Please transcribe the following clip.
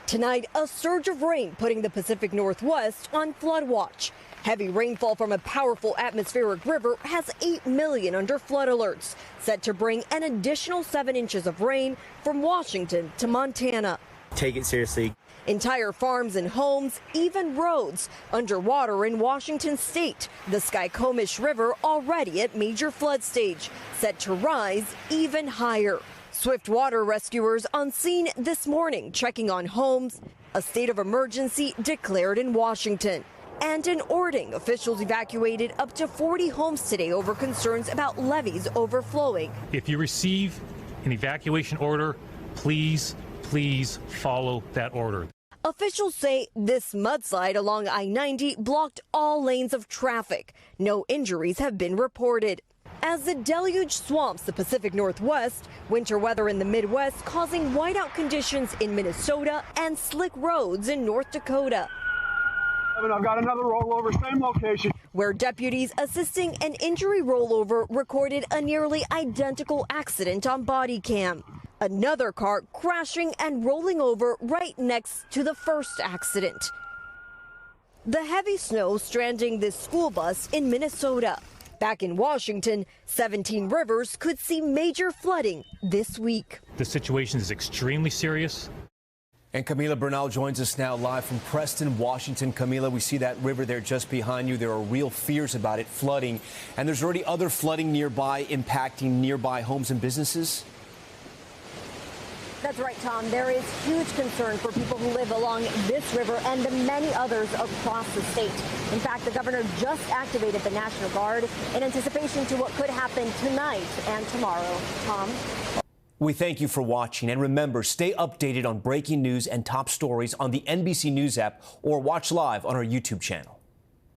Tonight, a surge of rain putting the Pacific Northwest on flood watch. Heavy rainfall from a powerful atmospheric river has 8 million under flood alerts, set to bring an additional 7 inches of rain from Washington to Montana. Take it seriously. Entire farms and homes, even roads, underwater in Washington state. The Skykomish River already at major flood stage, set to rise even higher. Swift water rescuers on scene this morning checking on homes. A state of emergency declared in Washington. And in Ording, officials evacuated up to 40 homes today over concerns about levees overflowing. If you receive an evacuation order, please follow that order. Officials say this mudslide along I-90 blocked all lanes of traffic. No injuries have been reported. As the deluge swamps the Pacific Northwest, winter weather in the Midwest causing whiteout conditions in Minnesota and slick roads in North Dakota. I've got another rollover, same location. Where deputies assisting an injury rollover recorded a nearly identical accident on body cam. Another car crashing and rolling over right next to the first accident. The heavy snow stranding this school bus in Minnesota. Back in Washington, 17 rivers could see major flooding this week. The situation is extremely serious. And Camila Bernal joins us now live from Preston, Washington. Camila, we see that river there just behind you. There are real fears about it flooding. And there's already other flooding nearby impacting nearby homes and businesses. That's right, Tom. There is huge concern for people who live along this river and the many others across the state. In fact, the governor just activated the National Guard in anticipation to what could happen tonight and tomorrow. Tom? We thank you for watching. And remember, stay updated on breaking news and top stories on the NBC News app or watch live on our YouTube channel.